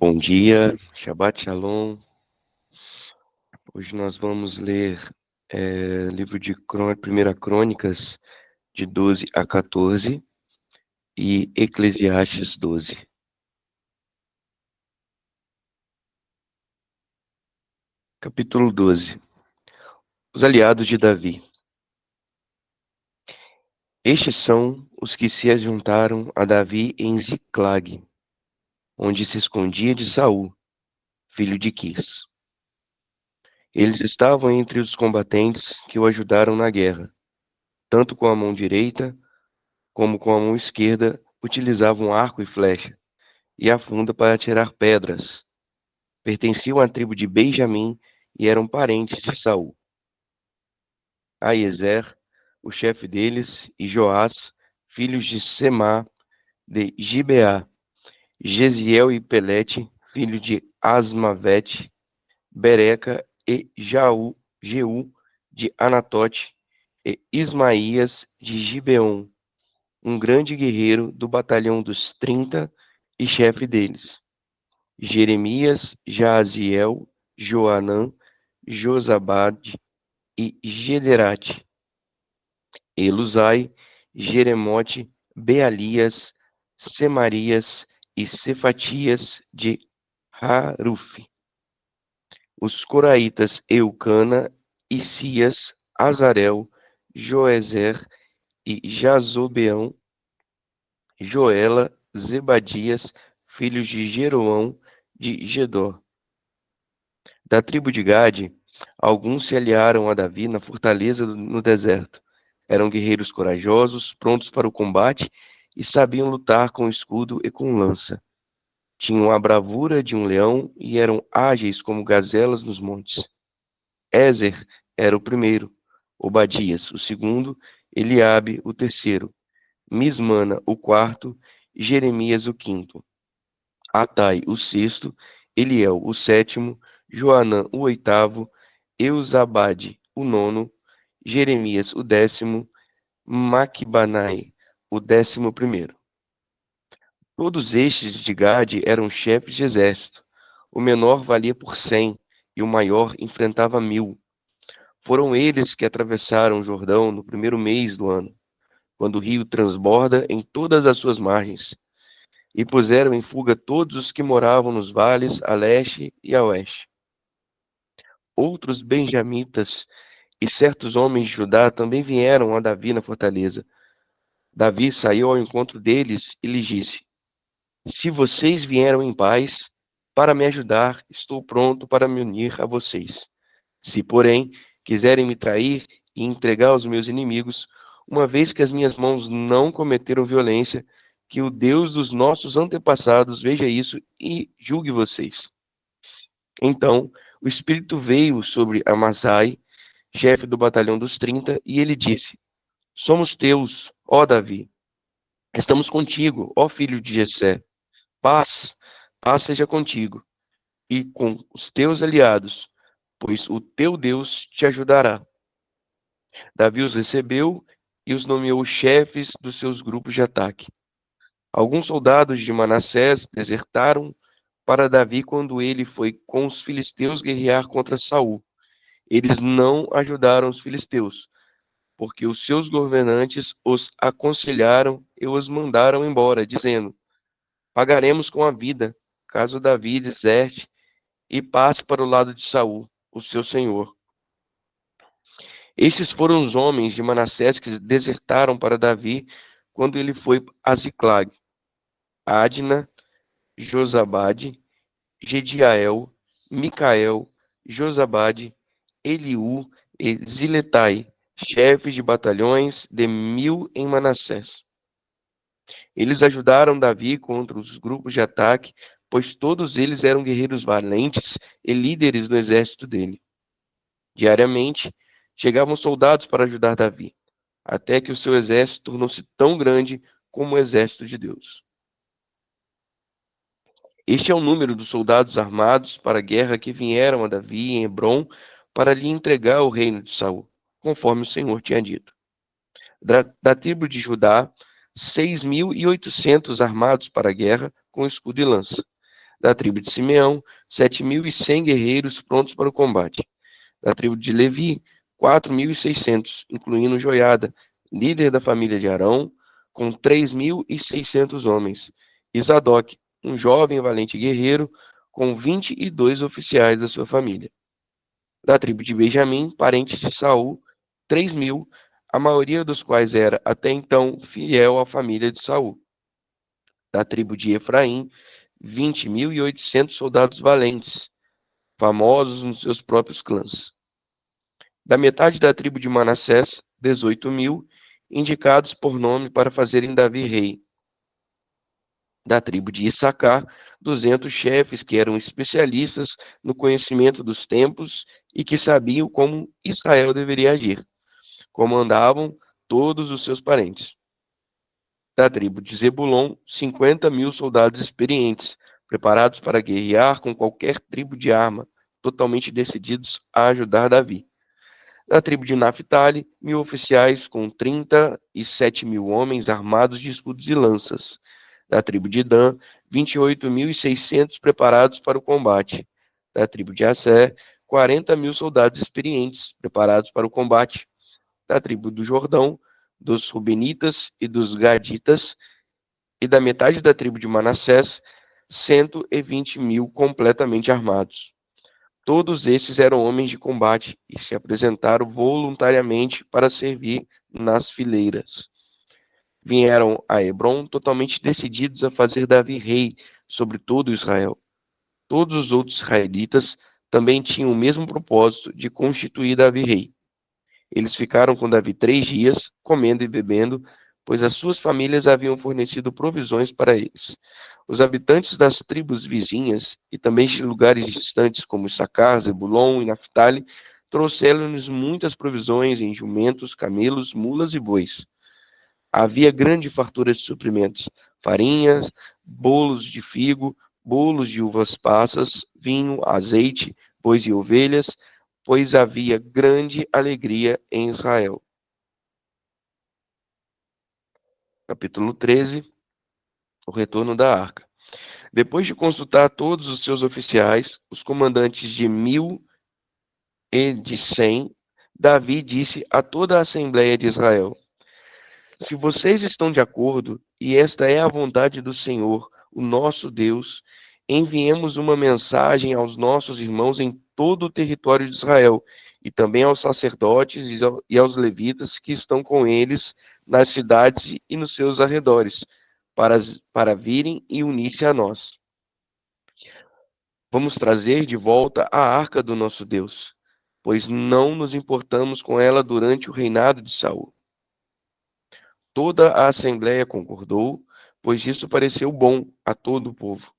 Bom dia, Shabbat Shalom. Hoje nós vamos ler livro de 1 Crônicas, de 12 a 14, e Eclesiastes 12. Capítulo 12. Os aliados de Davi. Estes são os que se juntaram a Davi em Ziclag, onde se escondia de Saul, filho de Quis. Eles estavam entre os combatentes que o ajudaram na guerra, tanto com a mão direita como com a mão esquerda utilizavam arco e flecha, e a funda para atirar pedras. Pertenciam à tribo de Benjamim e eram parentes de Saul. Aiezer, o chefe deles, e Joás, filhos de Semá, de Gibeá, Gesiel e Pelete, filho de Asmavete, Bereca e Jeú de Anatote, e Ismaías de Gibeon, um grande guerreiro do batalhão dos 30 e chefe deles. Jeremias, Jaaziel, Joanã, Josabade e Gederate, Elusai, Jeremote, Bealias, Semarias e Cefatias de Haruf. Os coraitas Eucana, Isias, Azarel, Joezer e Jazobeão, Joela, Zebadias, filhos de Jeroão de Gedor. Da tribo de Gade, alguns se aliaram a Davi na fortaleza no deserto. Eram guerreiros corajosos, prontos para o combate e sabiam lutar com escudo e com lança. Tinham a bravura de um leão e eram ágeis como gazelas nos montes. Ézer era o primeiro, Obadias o segundo, Eliabe o terceiro, Mismana o quarto, Jeremias o quinto, Atai o sexto, Eliel o sétimo, Joanã o oitavo, Eusabade o nono, Jeremias o décimo, Maquibanai o 11º. Todos estes de Gade eram chefes de exército. O menor valia por 100 e o maior enfrentava 1000. Foram eles que atravessaram o Jordão no primeiro mês do ano, quando o rio transborda em todas as suas margens, e puseram em fuga todos os que moravam nos vales a leste e a oeste. Outros benjamitas e certos homens de Judá também vieram a Davi na fortaleza. Davi saiu ao encontro deles e lhes disse: Se vocês vieram em paz para me ajudar, estou pronto para me unir a vocês. Se, porém, quiserem me trair e entregar aos meus inimigos, uma vez que as minhas mãos não cometeram violência, que o Deus dos nossos antepassados veja isso e julgue vocês. Então, o Espírito veio sobre Amasai, chefe do batalhão dos 30, e ele disse: Somos teus, ó Davi. Estamos contigo, ó filho de Jessé. Paz, paz seja contigo e com os teus aliados, pois o teu Deus te ajudará. Davi os recebeu e os nomeou chefes dos seus grupos de ataque. Alguns soldados de Manassés desertaram para Davi quando ele foi com os filisteus guerrear contra Saul. Eles não ajudaram os filisteus, porque os seus governantes os aconselharam e os mandaram embora, dizendo: Pagaremos com a vida, caso Davi deserte e passe para o lado de Saul, o seu senhor. Estes foram os homens de Manassés que desertaram para Davi quando ele foi a Ziclag: Adna, Josabade, Gediael, Micael, Josabade, Eliú e Ziletai, chefes de batalhões de 1000 em Manassés. Eles ajudaram Davi contra os grupos de ataque, pois todos eles eram guerreiros valentes e líderes do exército dele. Diariamente, chegavam soldados para ajudar Davi, até que o seu exército tornou-se tão grande como o exército de Deus. Este é o número dos soldados armados para a guerra que vieram a Davi em Hebrom para lhe entregar o reino de Saul, conforme o Senhor tinha dito. Da tribo de Judá, 6.800 armados para a guerra, com escudo e lança. Da tribo de Simeão, 7.100 guerreiros prontos para o combate. Da tribo de Levi, 4.600, incluindo Joiada, líder da família de Arão, com 3.600 homens. E Zadok, um jovem e valente guerreiro, com 22 oficiais da sua família. Da tribo de Benjamim, parentes de Saul, 3.000, a maioria dos quais era, até então, fiel à família de Saul. Da tribo de Efraim, 20.800 soldados valentes, famosos nos seus próprios clãs. Da metade da tribo de Manassés, 18.000, indicados por nome para fazerem Davi rei. Da tribo de Issacar, 200 chefes que eram especialistas no conhecimento dos tempos e que sabiam como Israel deveria agir. Comandavam todos os seus parentes. Da tribo de Zebulon, 50.000 soldados experientes, preparados para guerrear com qualquer tribo de arma, totalmente decididos a ajudar Davi. Da tribo de Naphtali, 1.000 oficiais com 37.000 homens armados de escudos e lanças. Da tribo de Dan, 28.600 preparados para o combate. Da tribo de Asser, 40.000 soldados experientes, preparados para o combate. Da tribo do Jordão, dos Rubenitas e dos Gaditas, e da metade da tribo de Manassés, 120.000 completamente armados. Todos esses eram homens de combate e se apresentaram voluntariamente para servir nas fileiras. Vieram a Hebrom totalmente decididos a fazer Davi rei sobre todo Israel. Todos os outros israelitas também tinham o mesmo propósito de constituir Davi rei. Eles ficaram com Davi 3 dias, comendo e bebendo, pois as suas famílias haviam fornecido provisões para eles. Os habitantes das tribos vizinhas e também de lugares distantes como Issacar, Zebulon e Naphtali trouxeram-lhes muitas provisões em jumentos, camelos, mulas e bois. Havia grande fartura de suprimentos, farinhas, bolos de figo, bolos de uvas passas, vinho, azeite, bois e ovelhas, pois havia grande alegria em Israel. Capítulo 13, o retorno da arca. Depois de consultar todos os seus oficiais, os comandantes de 1.000 e de 100, Davi disse a toda a Assembleia de Israel: Se vocês estão de acordo, e esta é a vontade do Senhor, o nosso Deus, enviemos uma mensagem aos nossos irmãos em todo o território de Israel, e também aos sacerdotes e aos levitas que estão com eles nas cidades e nos seus arredores, para virem e unir-se a nós. Vamos trazer de volta a arca do nosso Deus, pois não nos importamos com ela durante o reinado de Saul. Toda a assembleia concordou, pois isso pareceu bom a todo o povo.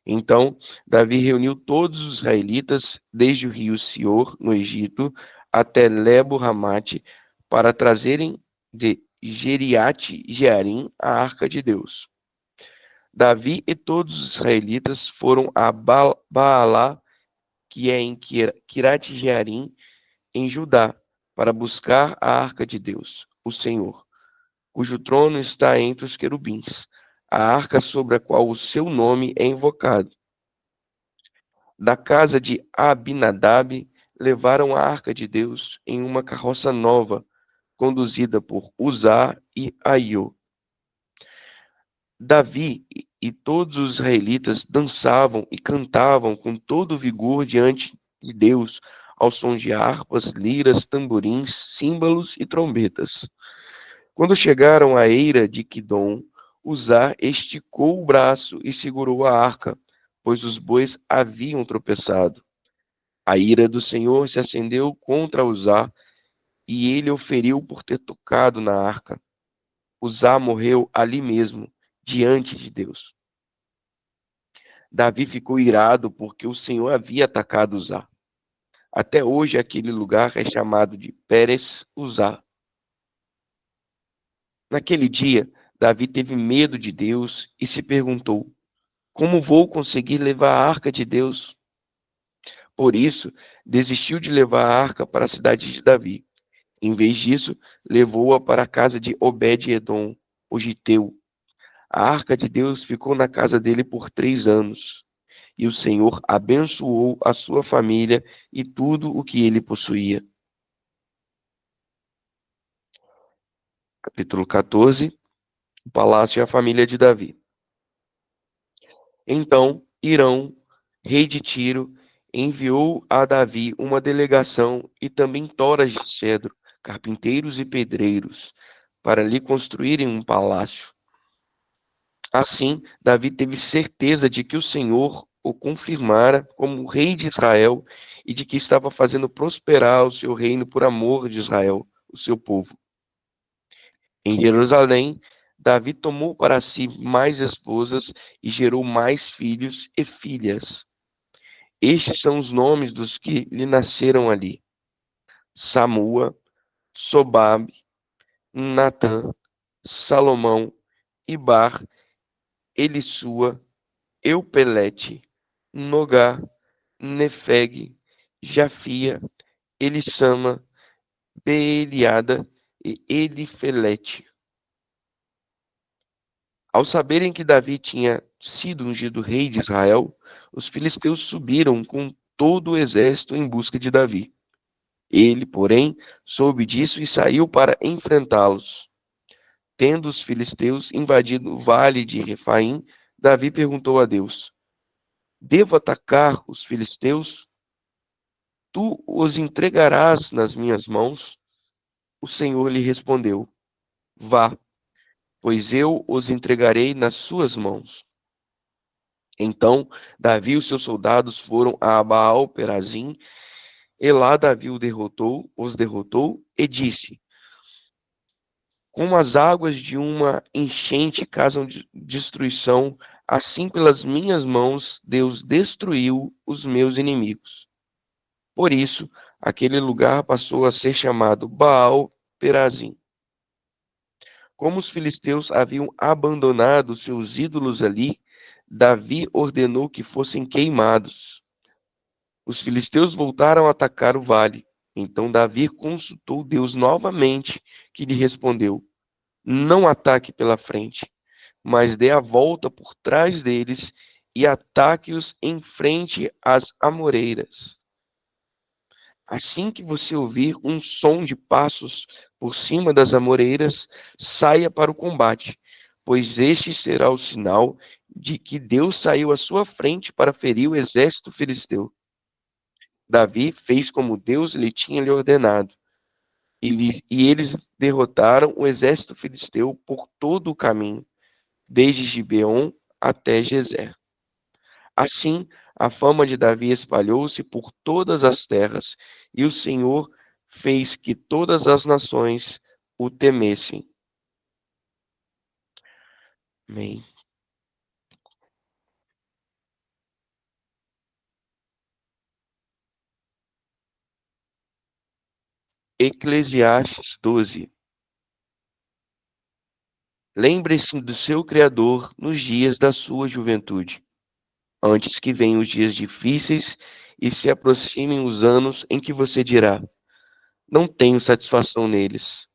Então, Davi reuniu todos os israelitas, desde o rio Sior, no Egito, até Lebo-Ramate, para trazerem de Jeriate-Jearim a arca de Deus. Davi e todos os israelitas foram a Baalá, que é em Quirate-Jearim, em Judá, para buscar a arca de Deus, o Senhor, cujo trono está entre os querubins, a arca sobre a qual o seu nome é invocado. Da casa de Abinadab, levaram a arca de Deus em uma carroça nova, conduzida por Uzá e Aiô. Davi e todos os israelitas dançavam e cantavam com todo vigor diante de Deus, ao som de harpas, liras, tamborins, símbolos e trombetas. Quando chegaram à eira de Quidom, Uzá esticou o braço e segurou a arca, pois os bois haviam tropeçado. A ira do Senhor se acendeu contra Uzá, e ele o feriu por ter tocado na arca. Uzá morreu ali mesmo, diante de Deus. Davi ficou irado porque o Senhor havia atacado Uzá. Até hoje aquele lugar é chamado de Pérez Uzá. Naquele dia, Davi teve medo de Deus e se perguntou: como vou conseguir levar a arca de Deus? Por isso, desistiu de levar a arca para a cidade de Davi. Em vez disso, levou-a para a casa de Obed-edom, o giteu. A arca de Deus ficou na casa dele por 3 anos. e o Senhor abençoou a sua família e tudo o que ele possuía. Capítulo 14, o palácio e a família de Davi. Então Hirão, rei de Tiro, enviou a Davi uma delegação e também toras de cedro, carpinteiros e pedreiros, para lhe construírem um palácio. Assim, Davi teve certeza de que o Senhor o confirmara como rei de Israel e de que estava fazendo prosperar o seu reino por amor de Israel, o seu povo. Em Jerusalém, Davi tomou para si mais esposas e gerou mais filhos e filhas. Estes são os nomes dos que lhe nasceram ali: Samua, Sobabe, Natã, Salomão, Ibar, Elissua, Eupelete, Nogá, Nefeg, Jafia, Elissama, Beeliada e Elifelete. Ao saberem que Davi tinha sido ungido rei de Israel, os filisteus subiram com todo o exército em busca de Davi. Ele, porém, soube disso e saiu para enfrentá-los. Tendo os filisteus invadido o vale de Refaim, Davi perguntou a Deus: Devo atacar os filisteus? Tu os entregarás nas minhas mãos? O Senhor lhe respondeu: Vá, pois eu os entregarei nas suas mãos. Então Davi e os seus soldados foram a Baal-Perazim, e lá Davi os derrotou e disse: Como as águas de uma enchente causam destruição, assim pelas minhas mãos Deus destruiu os meus inimigos. Por isso, aquele lugar passou a ser chamado Baal-Perazim. Como os filisteus haviam abandonado seus ídolos ali, Davi ordenou que fossem queimados. Os filisteus voltaram a atacar o vale. Então Davi consultou Deus novamente, que lhe respondeu: Não ataque pela frente, mas dê a volta por trás deles e ataque-os em frente às amoreiras. Assim que você ouvir um som de passos por cima das amoreiras, saia para o combate, pois este será o sinal de que Deus saiu à sua frente para ferir o exército filisteu. Davi fez como Deus lhe ordenado, e eles derrotaram o exército filisteu por todo o caminho, desde Gibeon até Gezer. Assim, a fama de Davi espalhou-se por todas as terras, e o Senhor fez que todas as nações o temessem. Amém. Eclesiastes 12. Lembre-se do seu Criador nos dias da sua juventude, antes que venham os dias difíceis e se aproximem os anos em que você dirá: Não tenho satisfação neles,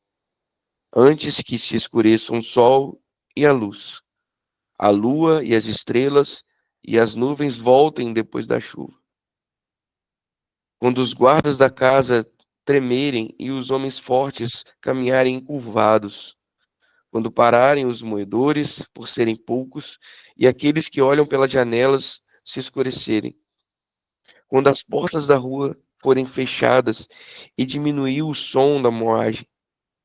antes que se escureçam o sol e a luz, a lua e as estrelas, e as nuvens voltem depois da chuva. Quando os guardas da casa tremerem e os homens fortes caminharem encurvados, quando pararem os moedores por serem poucos, e aqueles que olham pelas janelas se escurecerem, quando as portas da rua forem fechadas e diminuir o som da moagem,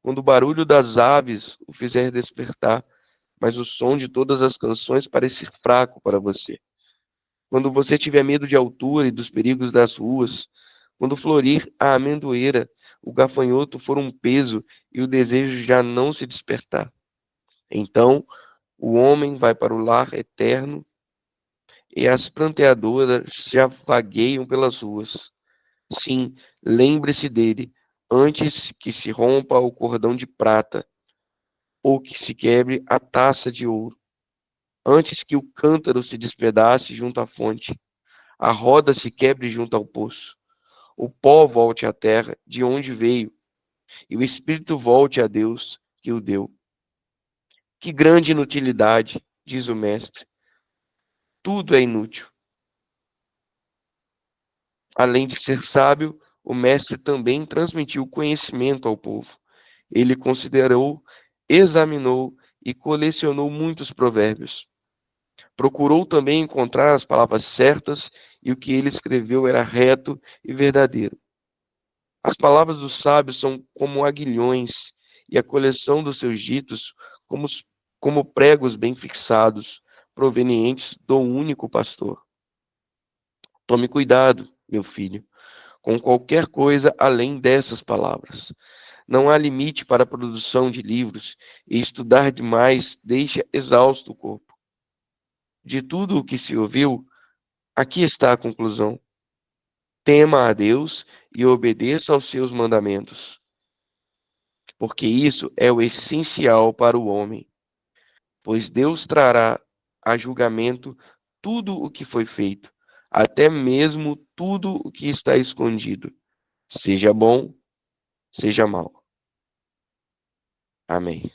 quando o barulho das aves o fizer despertar, mas o som de todas as canções parecer fraco para você. Quando você tiver medo de altura e dos perigos das ruas, quando florir a amendoeira, o gafanhoto for um peso e o desejo já não se despertar. Então o homem vai para o lar eterno e as pranteadoras já vagueiam pelas ruas. Sim, lembre-se dele antes que se rompa o cordão de prata ou que se quebre a taça de ouro, antes que o cântaro se despedace junto à fonte, a roda se quebre junto ao poço, o pó volte à terra de onde veio, e o espírito volte a Deus que o deu. Que grande inutilidade, diz o mestre. Tudo é inútil. Além de ser sábio, o mestre também transmitiu conhecimento ao povo. Ele considerou, examinou e colecionou muitos provérbios. Procurou também encontrar as palavras certas, e o que ele escreveu era reto e verdadeiro. As palavras dos sábios são como aguilhões, e a coleção dos seus ditos como, como pregos bem fixados, provenientes do único pastor. Tome cuidado, meu filho, com qualquer coisa além dessas palavras. Não há limite para a produção de livros, e estudar demais deixa exausto o corpo. De tudo o que se ouviu, aqui está a conclusão. Tema a Deus e obedeça aos seus mandamentos, porque isso é o essencial para o homem, pois Deus trará a julgamento tudo o que foi feito, até mesmo tudo o que está escondido, seja bom, seja mal. Amém.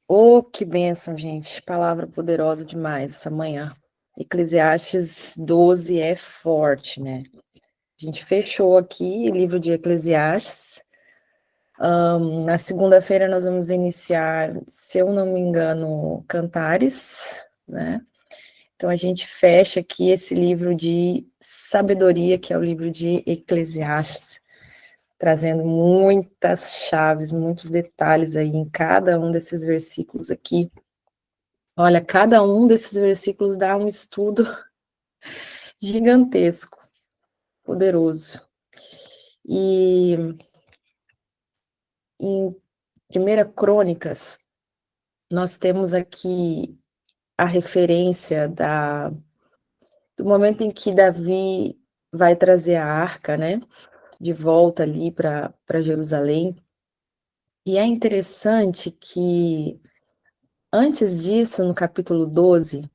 Oh, que bênção, gente. Palavra poderosa demais essa manhã. Eclesiastes 12 é forte, né? A gente fechou aqui o livro de Eclesiastes. Na segunda-feira nós vamos iniciar, se eu não me engano, Cantares, né? Então a gente fecha aqui esse livro de sabedoria, que é o livro de Eclesiastes, trazendo muitas chaves, muitos detalhes aí em cada um desses versículos aqui. Olha, cada um desses versículos dá um estudo gigantesco, poderoso. E em 1 Crônicas, nós temos aqui a referência do momento em que Davi vai trazer a arca, né, de volta ali para Jerusalém. E é interessante que, antes disso, no capítulo 12,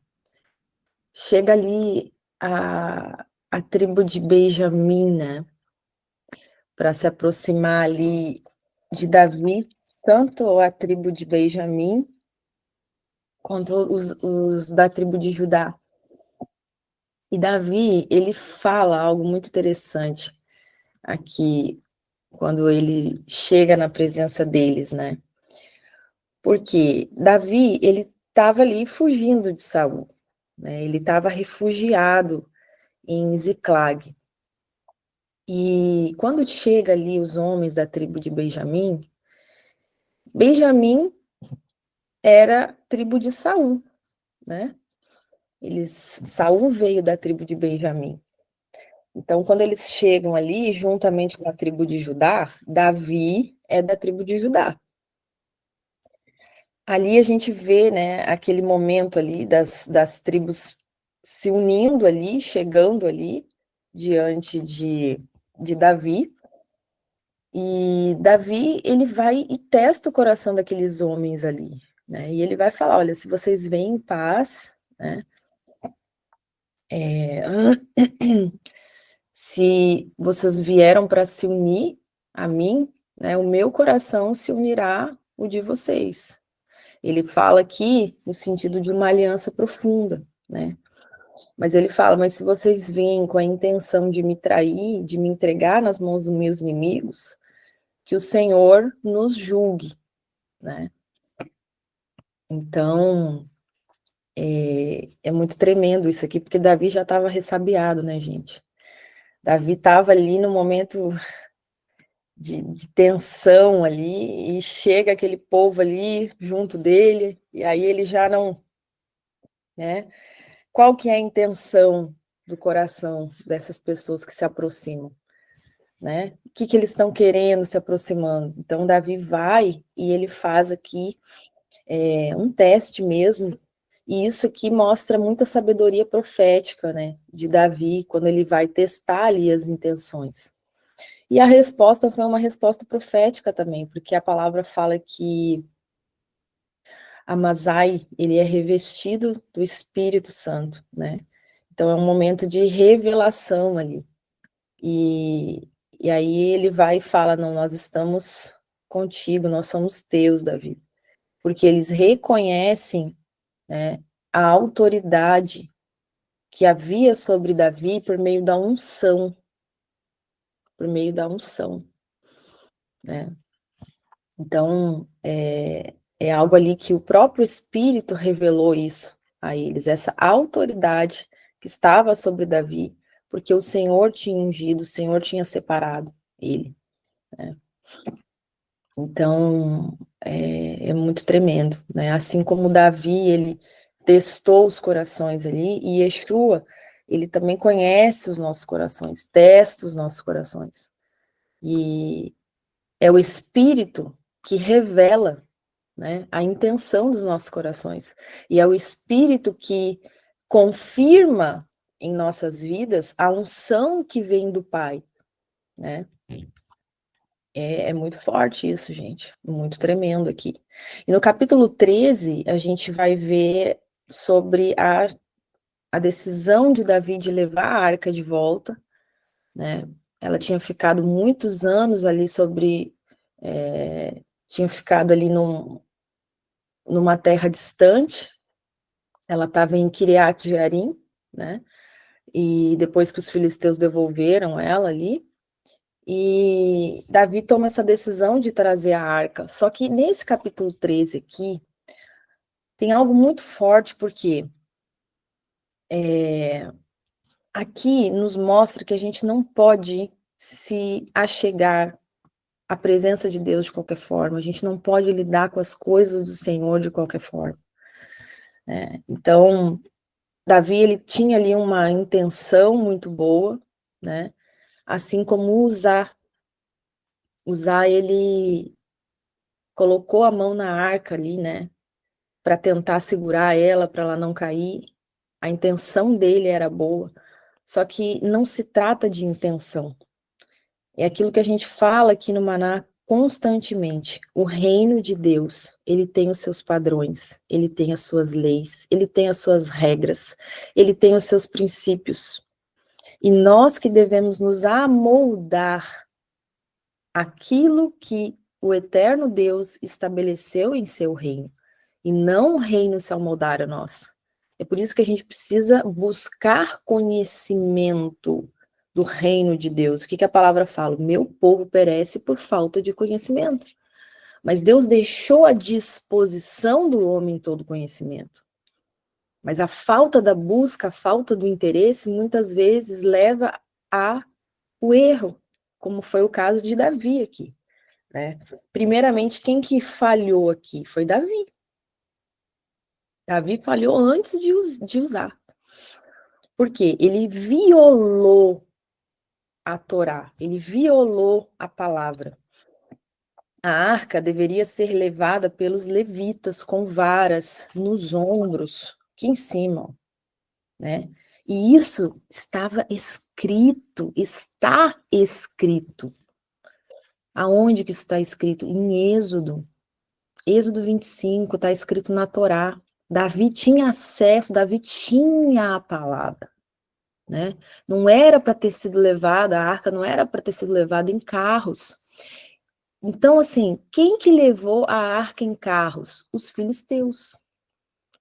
chega ali a tribo de Benjamim, né, para se aproximar ali de Davi, tanto a tribo de Benjamim, quanto os da tribo de Judá. E Davi, ele fala algo muito interessante aqui, quando ele chega na presença deles, né? Porque Davi, ele estava ali fugindo de Saul, né? Ele estava refugiado em Ziclag. E quando chega ali os homens da tribo de Benjamim, Benjamim era tribo de Saul, né? Saul veio da tribo de Benjamim. Então, quando eles chegam ali, juntamente com a tribo de Judá, Davi é da tribo de Judá. Ali a gente vê, né, aquele momento ali das tribos se unindo ali, chegando ali, diante de Davi. E Davi, ele vai e testa o coração daqueles homens ali, né? E ele vai falar, olha, se vocês vêm em paz, né? Se vocês vieram para se unir a mim, né, o meu coração se unirá o de vocês. Ele fala aqui no sentido de uma aliança profunda, né? Mas ele fala, mas se vocês vêm com a intenção de me trair, de me entregar nas mãos dos meus inimigos, que o Senhor nos julgue, né? Então, é muito tremendo isso aqui, porque Davi já estava ressabiado, né, gente? Davi estava ali no momento de tensão ali, e chega aquele povo ali junto dele, e aí ele já não, né? Qual que é a intenção do coração dessas pessoas que se aproximam, né? O que eles estão querendo se aproximando? Então, Davi vai e ele faz aqui um teste mesmo, e isso aqui mostra muita sabedoria profética, né, de Davi, quando ele vai testar ali as intenções. E a resposta foi uma resposta profética também, porque a palavra fala que Amazai, ele é revestido do Espírito Santo, né? Então é um momento de revelação ali. E aí ele vai e fala, não, nós estamos contigo, nós somos teus, Davi. Porque eles reconhecem, né, a autoridade que havia sobre Davi por meio da unção, né? Então, é algo ali que o próprio Espírito revelou isso a eles, essa autoridade que estava sobre Davi, porque o Senhor tinha ungido, o Senhor tinha separado ele, né? Então, é muito tremendo, né? Assim como Davi, ele testou os corações ali, e Yeshua, ele também conhece os nossos corações, testa os nossos corações. E é o Espírito que revela, né, a intenção dos nossos corações. E é o Espírito que confirma em nossas vidas a unção que vem do Pai, né? É muito forte isso, gente, muito tremendo aqui. E no capítulo 13, a gente vai ver sobre a decisão de Davi de levar a arca de volta, né? Ela tinha ficado muitos anos ali tinha ficado ali numa terra distante, ela estava em Kiriat Jearim, né? E depois que os filisteus devolveram ela ali, e Davi toma essa decisão de trazer a arca. Só que nesse capítulo 13 aqui, tem algo muito forte, porque aqui nos mostra que a gente não pode se achegar à presença de Deus de qualquer forma, a gente não pode lidar com as coisas do Senhor de qualquer forma, né? Então, Davi, ele tinha ali uma intenção muito boa, né? Assim como Uzá, ele colocou a mão na arca ali, né? Para tentar segurar ela, para ela não cair. A intenção dele era boa, só que não se trata de intenção. É aquilo que a gente fala aqui no Maná constantemente. O reino de Deus, ele tem os seus padrões, ele tem as suas leis, ele tem as suas regras, ele tem os seus princípios. E nós que devemos nos amoldar aquilo que o eterno Deus estabeleceu em seu reino, e não o reino se amoldar a nós. É por isso que a gente precisa buscar conhecimento do reino de Deus. O que a palavra fala? O meu povo perece por falta de conhecimento. Mas Deus deixou à disposição do homem todo conhecimento. Mas a falta da busca, a falta do interesse, muitas vezes leva ao erro, como foi o caso de Davi aqui, né? Primeiramente, quem que falhou aqui? Foi Davi. Davi falhou antes de usar. Por quê? Ele violou a Torá, ele violou a palavra. A arca deveria ser levada pelos levitas com varas nos ombros, aqui em cima, né? E isso estava escrito, está escrito. Aonde que isso está escrito? Em Êxodo. Êxodo 25, está escrito na Torá. Davi tinha acesso, Davi tinha a palavra, né? Não era para ter sido levada, a arca não era para ter sido levada em carros. Então, assim, quem que levou a arca em carros? Os filisteus.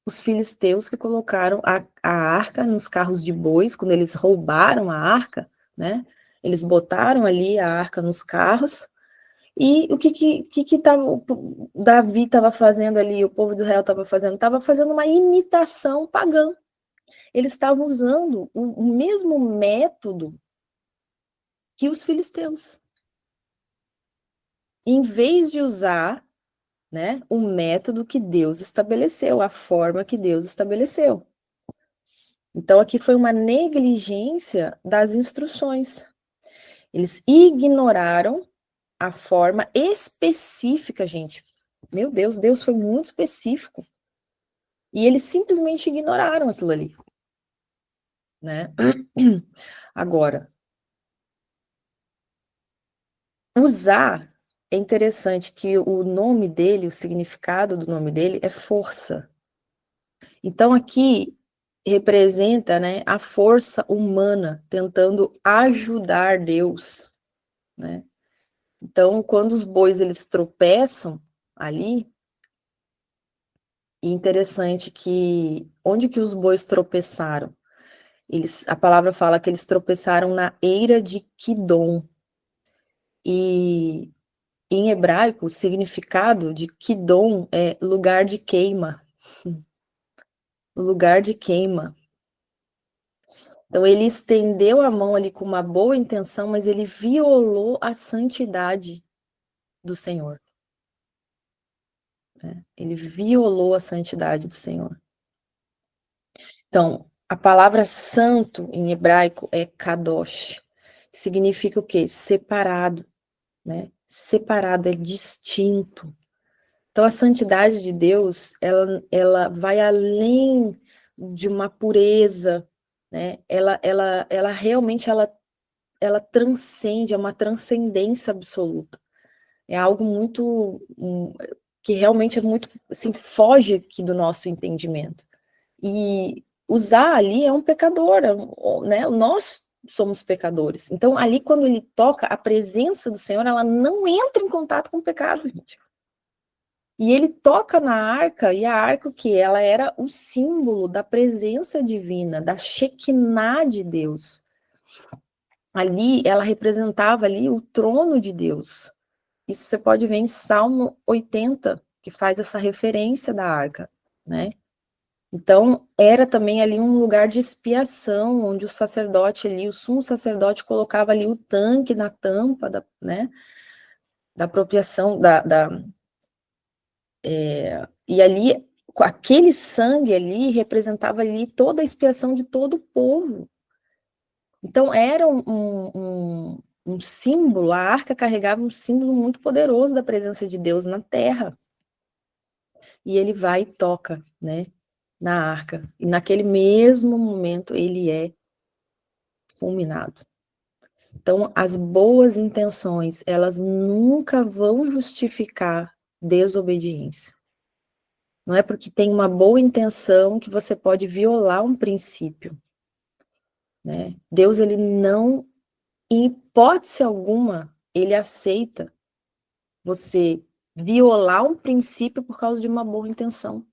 Os filisteus que colocaram a arca nos carros de bois, quando eles roubaram a arca, né? Eles botaram ali a arca nos carros. E o que Davi estava fazendo ali, o povo de Israel estava fazendo? Estava fazendo uma imitação pagã. Eles estavam usando o mesmo método que os filisteus. Em vez de usar, né, o método que Deus estabeleceu, a forma que Deus estabeleceu. Então, aqui foi uma negligência das instruções. Eles ignoraram a forma específica, gente. Meu Deus, Deus foi muito específico. E eles simplesmente ignoraram aquilo ali, né? Agora, usar, é interessante que o nome dele, o significado do nome dele é força. Então, aqui representa, né, a força humana tentando ajudar Deus, né? Então, quando os bois eles tropeçam ali, E interessante que onde que os bois tropeçaram? A palavra fala que eles tropeçaram na eira de Quidom. E em hebraico, o significado de Quidom é lugar de queima. Lugar de queima. Então, ele estendeu a mão ali com uma boa intenção, mas ele violou a santidade do Senhor. Né? Ele violou a santidade do Senhor. Então, a palavra santo em hebraico é kadosh. Significa o quê? Separado, né? Separado, é distinto. Então, a santidade de Deus, ela vai além de uma pureza, né? Ela realmente, ela transcende, é uma transcendência absoluta. É algo muito, que realmente é muito, assim, foge aqui do nosso entendimento. E usar ali é um pecador, né? Nós somos pecadores. Então, ali, quando ele toca, a presença do Senhor, ela não entra em contato com o pecado, gente. E ele toca na arca, e a arca, o que? Ela era o símbolo da presença divina, da Shekinah de Deus. Ali, ela representava ali o trono de Deus. Isso você pode ver em Salmo 80, que faz essa referência da arca, né? Então, era também ali um lugar de expiação, onde o sacerdote ali, o sumo sacerdote, colocava ali o tanque na tampa, né, da apropriação, e ali, aquele sangue ali, representava ali toda a expiação de todo o povo. Então, era um símbolo, a arca carregava um símbolo muito poderoso da presença de Deus na terra. E ele vai e toca, né, na arca. E naquele mesmo momento, ele é fulminado. Então, as boas intenções, elas nunca vão justificar desobediência. Não é porque tem uma boa intenção que você pode violar um princípio, né? Deus, ele não, em hipótese alguma, ele aceita você violar um princípio por causa de uma boa intenção.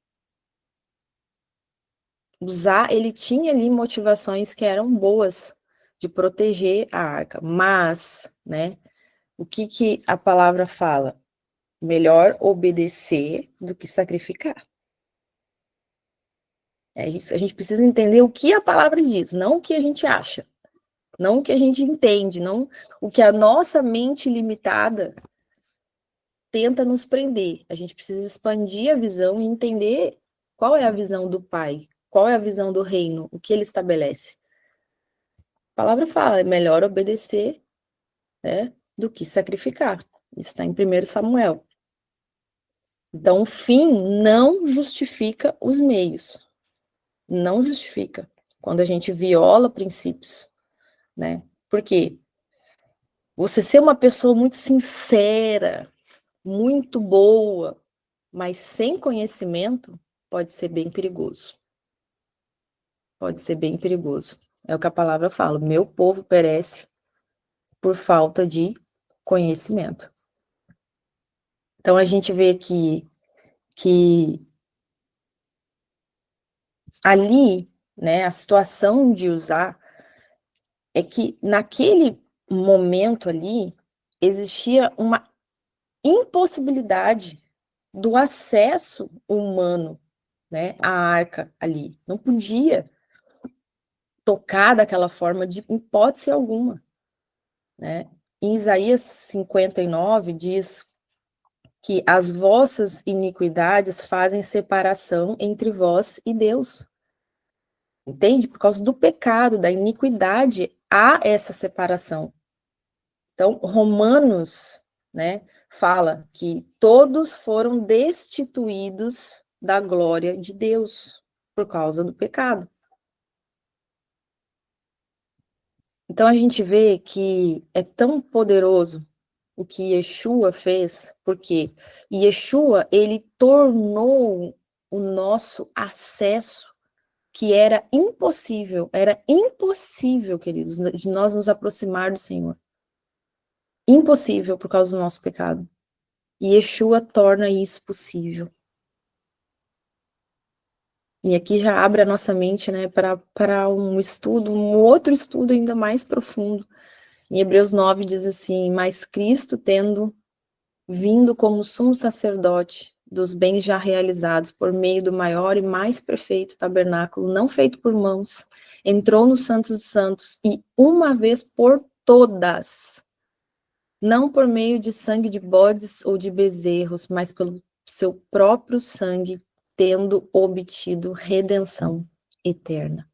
Ele tinha ali motivações que eram boas de proteger a arca, mas, né, o que a palavra fala? Melhor obedecer do que sacrificar. É isso, a gente precisa entender o que a palavra diz, não o que a gente acha, não o que a gente entende, não o que a nossa mente limitada tenta nos prender. A gente precisa expandir a visão e entender qual é a visão do Pai, qual é a visão do reino, o que ele estabelece. A palavra fala, é melhor obedecer, né, do que sacrificar. Isso está em 1 Samuel. Então, o fim não justifica os meios. Não justifica. Quando a gente viola princípios, né? Por quê? Você ser uma pessoa muito sincera, muito boa, mas sem conhecimento, pode ser bem perigoso. Pode ser bem perigoso. É o que a palavra fala. Meu povo perece por falta de conhecimento. Então, a gente vê aqui que ali, né, a situação de usar é que naquele momento ali existia uma impossibilidade do acesso humano, né, à arca ali. Não podia tocar daquela forma de hipótese alguma, né? Em Isaías 59 diz que as vossas iniquidades fazem separação entre vós e Deus. Entende? Por causa do pecado, da iniquidade, há essa separação. Então, Romanos, né, fala que todos foram destituídos da glória de Deus por causa do pecado. Então, a gente vê que é tão poderoso o que Yeshua fez, porque Yeshua, ele tornou o nosso acesso, que era impossível, queridos, de nós nos aproximar do Senhor. Impossível por causa do nosso pecado. E Yeshua torna isso possível. E aqui já abre a nossa mente, né, para um estudo, um outro estudo ainda mais profundo. Em Hebreus 9 diz assim: mas Cristo, tendo vindo como sumo sacerdote dos bens já realizados por meio do maior e mais perfeito tabernáculo, não feito por mãos, entrou no Santos dos Santos e uma vez por todas, não por meio de sangue de bodes ou de bezerros, mas pelo seu próprio sangue, tendo obtido redenção eterna.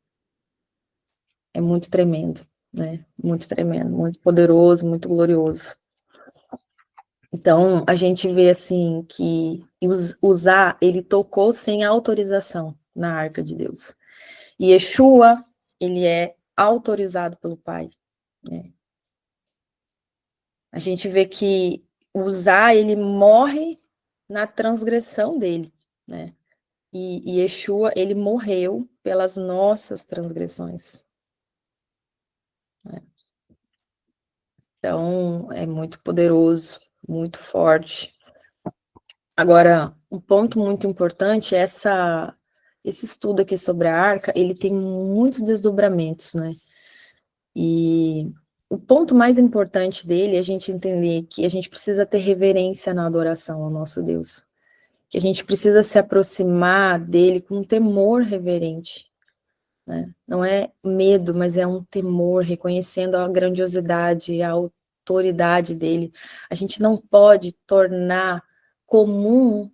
É muito tremendo, né? Muito tremendo, muito poderoso, muito glorioso. Então, a gente vê assim que Uzá, ele tocou sem autorização na arca de Deus. E Yeshua, ele é autorizado pelo Pai, né? A gente vê que Uzá, ele morre na transgressão dele, né? E Yeshua, ele morreu pelas nossas transgressões, né? Então, é muito poderoso, muito forte. Agora, um ponto muito importante é esse estudo aqui sobre a arca, ele tem muitos desdobramentos, né? E o ponto mais importante dele é a gente entender que a gente precisa ter reverência na adoração ao nosso Deus, que a gente precisa se aproximar dele com um temor reverente, né? Não é medo, mas é um temor, reconhecendo a grandiosidade, a autoridade dele. A gente não pode tornar comum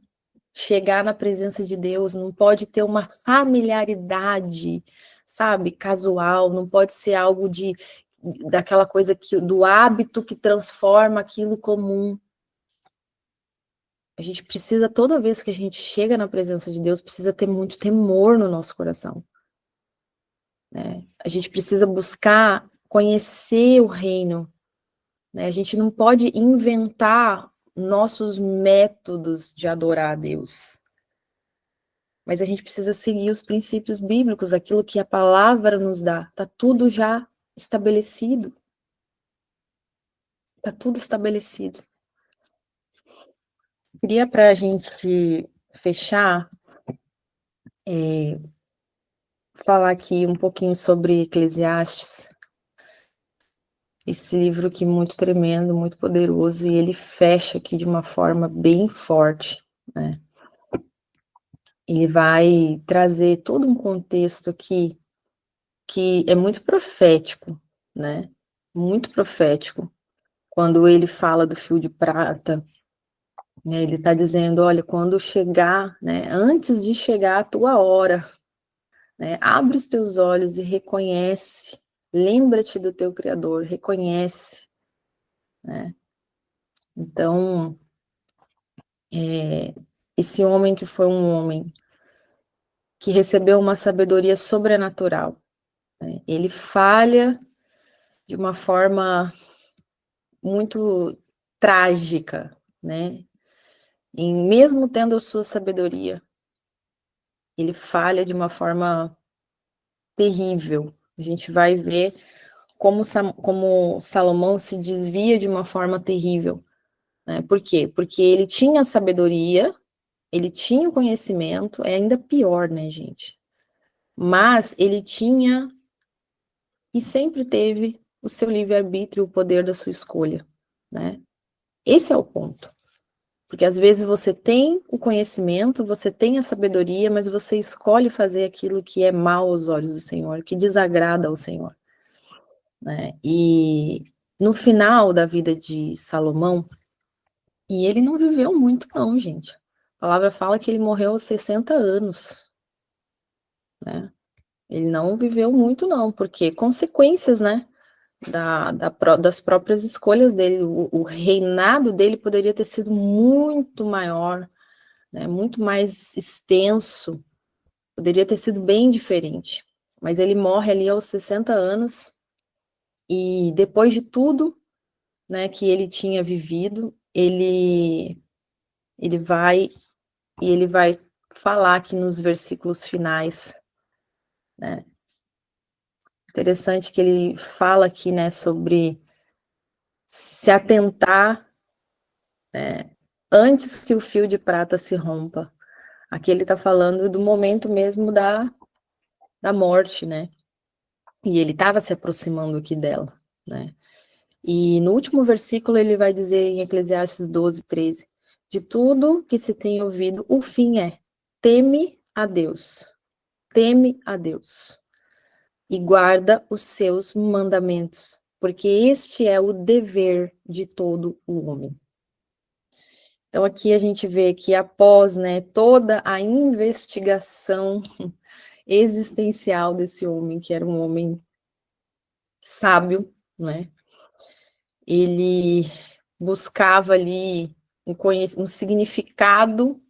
chegar na presença de Deus, não pode ter uma familiaridade, sabe, casual, não pode ser algo daquela coisa do hábito que transforma aquilo comum. A gente precisa, toda vez que a gente chega na presença de Deus, precisa ter muito temor no nosso coração, né? A gente precisa buscar conhecer o reino, né? A gente não pode inventar nossos métodos de adorar a Deus. Mas a gente precisa seguir os princípios bíblicos, aquilo que a palavra nos dá. Está tudo já estabelecido. Está tudo estabelecido. Queria, para a gente fechar, falar aqui um pouquinho sobre Eclesiastes. Esse livro aqui muito tremendo, muito poderoso, e ele fecha aqui de uma forma bem forte, né? Ele vai trazer todo um contexto aqui que é muito profético, né? Muito profético. Quando ele fala do fio de prata, né, ele está dizendo, olha, quando chegar, né, antes de chegar a tua hora, né, abre os teus olhos e reconhece, lembra-te do teu Criador, reconhece, né? Então, esse homem que foi um homem que recebeu uma sabedoria sobrenatural, né, ele falha de uma forma muito trágica, né? E mesmo tendo a sua sabedoria, ele falha de uma forma terrível. A gente vai ver como Salomão se desvia de uma forma terrível, né? Por quê? Porque ele tinha sabedoria, ele tinha o conhecimento, é ainda pior, né, gente? Mas ele tinha e sempre teve o seu livre-arbítrio, o poder da sua escolha, né? Esse é o ponto. Porque às vezes você tem o conhecimento, você tem a sabedoria, mas você escolhe fazer aquilo que é mal aos olhos do Senhor, que desagrada ao Senhor, né? E no final da vida de Salomão, e ele não viveu muito não, gente. A palavra fala que ele morreu aos 60 anos, né? Ele não viveu muito não, porque consequências, né? Das próprias escolhas dele, o reinado dele poderia ter sido muito maior, né, muito mais extenso, poderia ter sido bem diferente. Mas ele morre ali aos 60 anos, e depois de tudo, né, que ele tinha vivido, ele vai falar aqui nos versículos finais, né? Interessante que ele fala aqui, né, sobre se atentar, né, antes que o fio de prata se rompa. Aqui ele está falando do momento mesmo da morte, né? E ele estava se aproximando aqui dela, né? E no último versículo ele vai dizer em Eclesiastes 12:13, de tudo que se tem ouvido, o fim é, teme a Deus, e guarda os seus mandamentos, porque este é o dever de todo o homem. Então aqui a gente vê que após, né, toda a investigação existencial desse homem, que era um homem sábio, né, ele buscava ali um significado,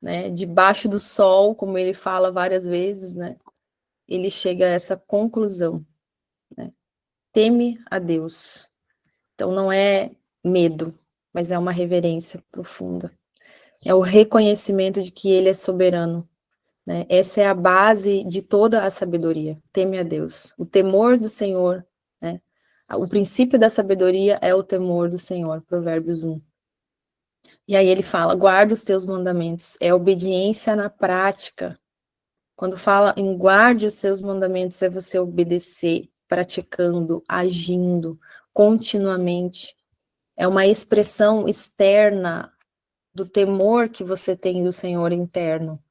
né, debaixo do sol, como ele fala várias vezes, né, ele chega a essa conclusão, né, teme a Deus. Então não é medo, mas é uma reverência profunda. É o reconhecimento de que ele é soberano, né? Essa é a base de toda a sabedoria. Teme a Deus. O temor do Senhor, né? O princípio da sabedoria é o temor do Senhor, Provérbios 1. E aí ele fala, guarda os teus mandamentos. É obediência na prática. Quando fala em guarde os seus mandamentos, é você obedecer, praticando, agindo, continuamente. É uma expressão externa do temor que você tem do Senhor interno,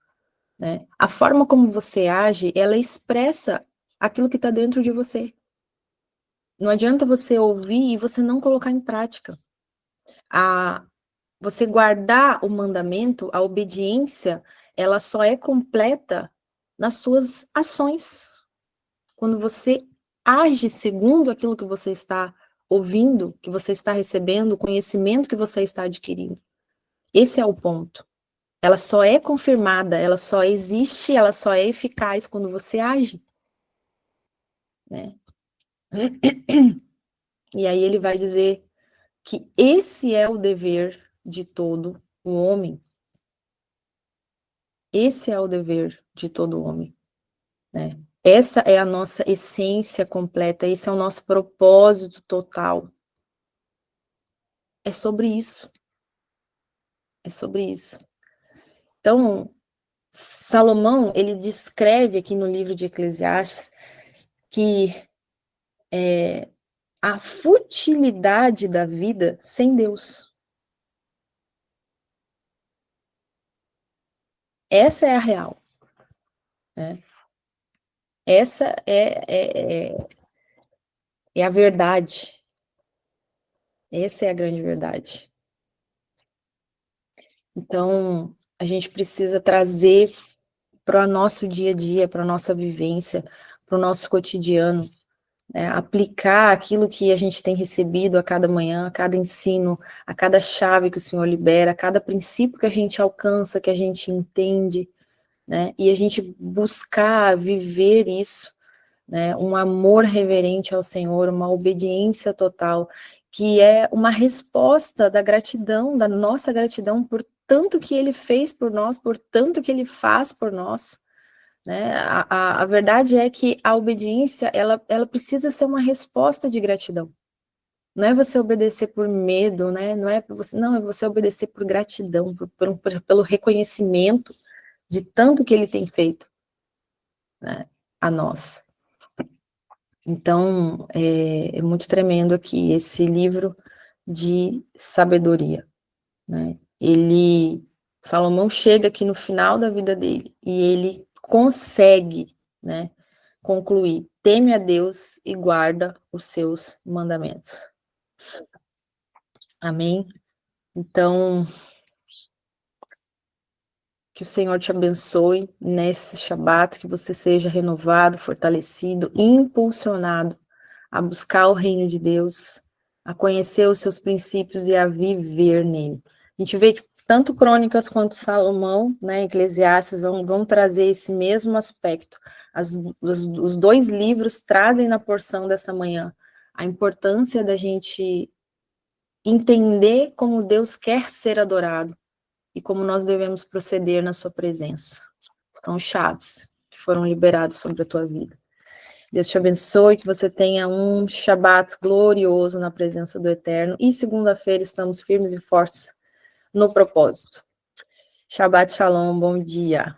né? A forma como você age, ela expressa aquilo que está dentro de você. Não adianta você ouvir e você não colocar em prática. Você guardar o mandamento, a obediência, ela só é completa nas suas ações. Quando você age segundo aquilo que você está ouvindo, que você está recebendo, o conhecimento que você está adquirindo. Esse é o ponto. Ela só é confirmada, ela só existe, ela só é eficaz quando você age, né? E aí ele vai dizer que esse é o dever de todo o homem. Esse é o dever de todo homem, né? Essa é a nossa essência completa, esse é o nosso propósito total. É sobre isso. É sobre isso. Então, Salomão, ele descreve aqui no livro de Eclesiastes que a futilidade da vida sem Deus. Essa é a real, né? Essa é a verdade. Essa é a grande verdade. Então, a gente precisa trazer para o nosso dia a dia, para a nossa vivência, para o nosso cotidiano, né? Aplicar aquilo que a gente tem recebido a cada manhã, a cada ensino, a cada chave que o Senhor libera, a cada princípio que a gente alcança, que a gente entende, né? E a gente buscar viver isso, né? Um amor reverente ao Senhor, uma obediência total, que é uma resposta da gratidão, da nossa gratidão por tanto que Ele fez por nós, por tanto que Ele faz por nós, né? A verdade é que a obediência, ela precisa ser uma resposta de gratidão. Não é você obedecer por medo, né? Não é você obedecer por gratidão, pelo reconhecimento de tanto que Ele tem feito, né, a nós. Então, é muito tremendo aqui esse livro de sabedoria, né? Salomão chega aqui no final da vida dele e ele consegue, né, concluir, teme a Deus e guarda os seus mandamentos. Amém? Então, que o Senhor te abençoe nesse Shabat, que você seja renovado, fortalecido, impulsionado a buscar o reino de Deus, a conhecer os seus princípios e a viver nele. A gente vê que tanto Crônicas quanto Salomão, né, Eclesiastes, vão trazer esse mesmo aspecto. Os dois livros trazem na porção dessa manhã a importância da gente entender como Deus quer ser adorado e como nós devemos proceder na sua presença. São chaves que foram liberados sobre a tua vida. Deus te abençoe, que você tenha um Shabat glorioso na presença do Eterno. E segunda-feira estamos firmes e fortes no propósito. Shabbat Shalom, bom dia.